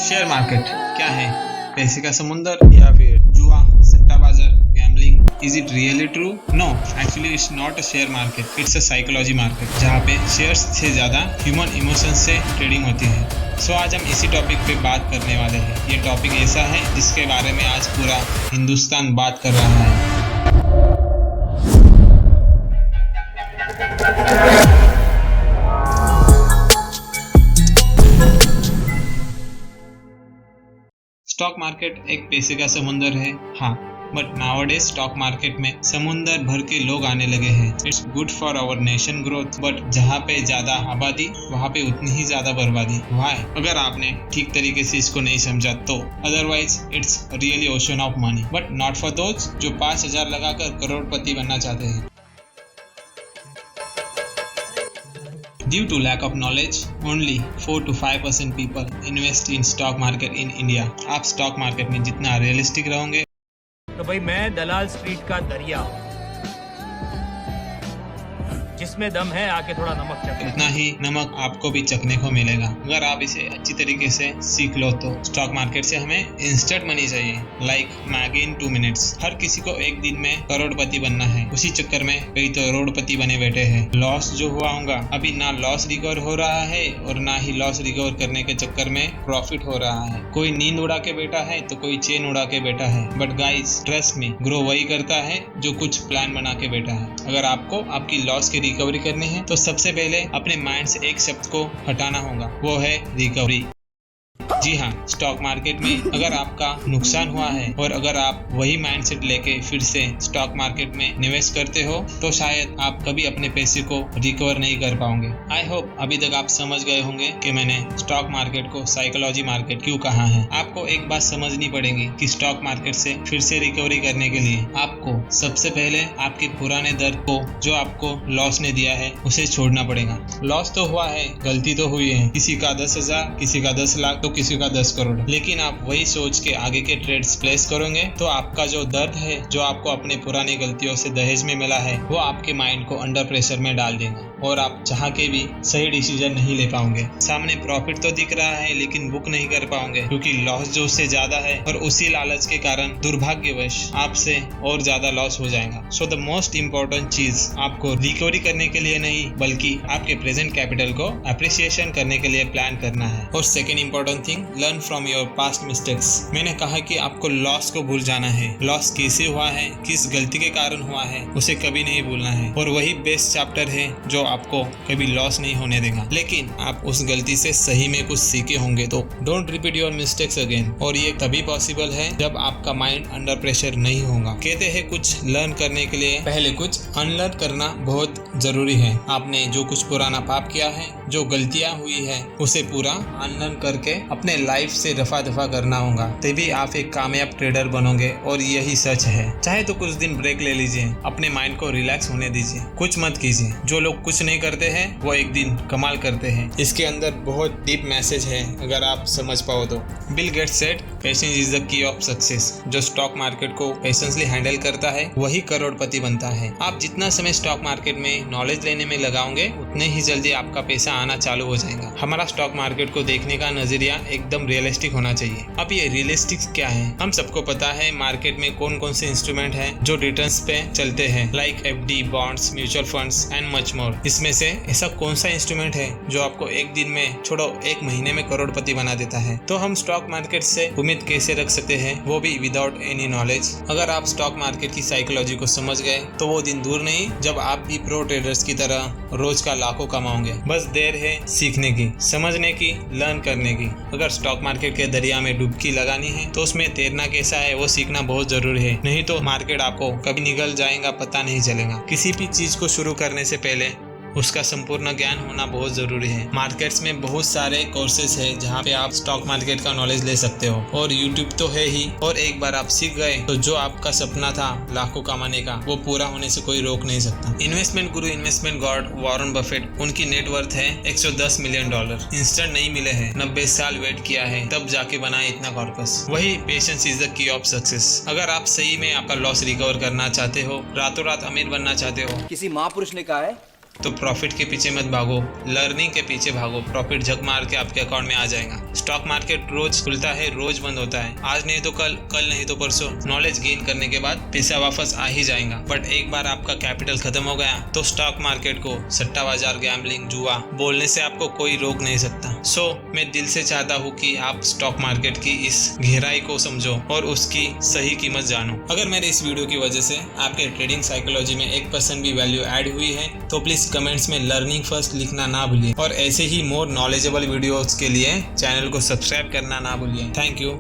Share market क्या है? पैसे का समुंदर या फिर जुआ, सट्टा बाजार, gambling? Is it really true? No, actually it's not a share market, it's a psychology market, जहाँ पे शेयर्स से ज्यादा ह्यूमन इमोशंस से ट्रेडिंग होती है। सो आज हम इसी टॉपिक पे बात करने वाले हैं। ये टॉपिक ऐसा है जिसके बारे में आज पूरा हिंदुस्तान बात कर रहा है। स्टॉक मार्केट एक पैसे का समुंदर है, हाँ, बट नाउअडेज स्टॉक मार्केट में समुंदर भर के लोग आने लगे हैं। It's good for our nation growth, but जहाँ पे ज्यादा आबादी वहाँ पे उतनी ही ज्यादा बर्बादी। व्हाई? अगर आपने ठीक तरीके से इसको नहीं समझा तो otherwise it's really ocean of money, but not for those जो 5,000 लगाकर करोड़पति बनना चाहते हैं। Due to lack of knowledge, only 4 to 5% people invest in stock market in India. आप स्टॉक मार्केट में जितना रियलिस्टिक रहोगे तो भाई मैं दलाल स्ट्रीट का दरिया, जिसमें दम है आके थोड़ा नमक चखे। उतना ही नमक आपको भी चखने को मिलेगा अगर आप इसे अच्छी तरीके से सीख लो तो। स्टॉक मार्केट से हमें इंस्टेंट मनी चाहिए, लाइक मैगी इन 2 मिनट्स। हर किसी को एक दिन में करोड़पति बनना है, उसी चक्कर में कई तो करोड़पति बने बैठे हैं। लॉस जो हुआ होगा, अभी ना लॉस रिकवर हो रहा है और ना ही लॉस रिकवर करने के चक्कर में प्रॉफिट हो रहा है। कोई नींद उड़ा के बैठा है तो कोई चेन उड़ा के बैठा है। But guys trust me, grow वही करता है जो कुछ प्लान बना के बैठा है। अगर आपको आपकी लॉस की रिकवरी करनी है तो सबसे पहले अपने माइंड से एक शब्द को हटाना होगा, वो है रिकवरी। जी हाँ, स्टॉक मार्केट में अगर आपका नुकसान हुआ है और अगर आप वही माइंडसेट लेके फिर से स्टॉक मार्केट में निवेश करते हो तो शायद आप कभी अपने पैसे को रिकवर नहीं कर पाओगे। आई होप अभी तक आप समझ गए होंगे कि मैंने स्टॉक मार्केट को साइकोलॉजी मार्केट क्यों कहा है। आपको एक बात समझनी पड़ेगी कि स्टॉक मार्केट से फिर से रिकवरी करने के लिए आपको सबसे पहले आपके पुराने दर को, जो आपको लॉस ने दिया है, उसे छोड़ना पड़ेगा। लॉस तो हुआ है, गलती तो हुई है, किसी का 10,000, किसी का 10 लाख तो किसी का 10 करोड़, लेकिन आप वही सोच के आगे के ट्रेड्स प्लेस करोगे तो आपका जो दर्द है, जो आपको अपने पुरानी गलतियों से दहेज में मिला है, वो आपके माइंड को अंडर प्रेशर में डाल देगा और आप चाह के भी सही डिसीजन नहीं ले पाओगे। सामने प्रॉफिट तो दिख रहा है लेकिन बुक नहीं कर पाओगे क्योंकि लॉस जो उससे ज्यादा है और उसी लालच के कारण दुर्भाग्यवश आपसे और ज्यादा लॉस हो जाएगा। सो द मोस्ट इम्पोर्टेंट चीज आपको रिकवरी करने के लिए नहीं बल्कि आपके प्रेजेंट कैपिटल को अप्रिसिएशन करने के लिए प्लान करना है। और second important thing, learn from your past mistakes. मैंने कहा कि आपको लॉस को भूल जाना है। लॉस कैसे हुआ है, किस गलती के कारण हुआ है, उसे कभी नहीं भूलना है और वही बेस्ट चैप्टर है जो आपको कभी लॉस नहीं होने देगा। लेकिन आप उस गलती से सही में कुछ सीखे होंगे तो don't repeat your mistakes again. और ये तभी पॉसिबल है जब आपका माइंड अंडर प्रेशर नहीं होगा। कहते हैं कुछ लर्न करने के लिए पहले कुछ अनलर्न करना बहुत जरूरी है। आपने जो कुछ पुराना पाप किया है, जो गलतियां हुई है, उसे पूरा अनलर्न करके अपने लाइफ से रफा दफा करना होगा, तभी आप एक कामयाब ट्रेडर बनोगे। और यही सच है। चाहे तो कुछ दिन ब्रेक ले लीजिए, अपने माइंड को रिलैक्स होने दीजिए, कुछ मत कीजिए। जो लोग कुछ नहीं करते हैं वो एक दिन कमाल करते हैं। इसके अंदर बहुत डीप मैसेज है अगर आप समझ पाओ तो। Bill Gates said, patience is the key of success. जो स्टॉक मार्केट को पेशेंसली हैंडल करता है वही करोड़पति बनता है। आप जितना समय स्टॉक मार्केट में नॉलेज लेने में लगाओगे उतने ही जल्दी आपका पैसा आना चालू हो जाएगा। हमारा स्टॉक मार्केट को देखने का नजरिया एकदम रियलिस्टिक होना चाहिए। अब ये रियलिस्टिक क्या है? हम सबको पता है मार्केट में कौन कौन से इंस्ट्रूमेंट हैं जो रिटर्न्स पे चलते हैं, like FD, bonds, mutual funds and much more. इसमें से ऐसा कौन सा इंस्ट्रूमेंट है जो आपको एक दिन में, छोड़ो एक महीने में करोड़पति बना देता है? तो हम स्टॉक मार्केट से उम्मीद कैसे रख सकते हैं, वो भी विदाउट एनी नॉलेज? अगर आप स्टॉक मार्केट की साइकोलॉजी को समझ गए तो वो दिन दूर नहीं जब आप भी प्रो ट्रेडर्स की तरह रोज का लाखों कमाओगे। बस देर है सीखने की, समझने की, लर्न करने की। अगर स्टॉक मार्केट के दरिया में डुबकी लगानी है तो उसमें तैरना कैसा है वो सीखना बहुत जरूरी है, नहीं तो मार्केट आपको कभी निगल जाएगा पता नहीं चलेगा। किसी भी चीज को शुरू करने से पहले उसका संपूर्ण ज्ञान होना बहुत जरूरी है। मार्केट्स में बहुत सारे कोर्सेज है जहाँ पे आप स्टॉक मार्केट का नॉलेज ले सकते हो और यूट्यूब तो है ही। और एक बार आप सीख गए तो जो आपका सपना था लाखों कमाने का, वो पूरा होने से कोई रोक नहीं सकता। इन्वेस्टमेंट गुरु, इन्वेस्टमेंट गॉड वॉरेन बफेट, उनकी नेटवर्थ है $110 मिलियन। इंस्टेंट नहीं मिले हैं, 90 साल वेट किया है तब जाके बनाए इतना कॉर्पस। वही patience is the key of success. अगर आप सही में आपका लॉस रिकवर करना चाहते हो, रातों रात अमीर बनना चाहते हो, किसी महापुरुष ने कहा है तो प्रॉफिट के पीछे मत भागो, लर्निंग के पीछे भागो। प्रॉफिट झक मार के आपके अकाउंट में आ जाएगा। स्टॉक मार्केट रोज खुलता है, रोज बंद होता है, आज नहीं तो कल, कल नहीं तो परसों। नॉलेज गेन करने के बाद पैसा वापस आ ही जाएगा। बट एक बार आपका कैपिटल खत्म हो गया तो स्टॉक मार्केट को सट्टा बाजार, गैम्बलिंग, जुआ बोलने से आपको कोई रोक नहीं सकता। मैं दिल से चाहता हूँ कि आप स्टॉक मार्केट की इस गहराई को समझो और उसकी सही कीमत जानो। अगर मेरे इस वीडियो की वजह से आपके ट्रेडिंग साइकोलॉजी में 1% भी वैल्यू ऐड हुई है तो प्लीज कमेंट्स में लर्निंग फर्स्ट लिखना ना भूलिए। और ऐसे ही मोर नॉलेजेबल वीडियोस के लिए चैनल को सब्सक्राइब करना ना भूलिए। Thank you.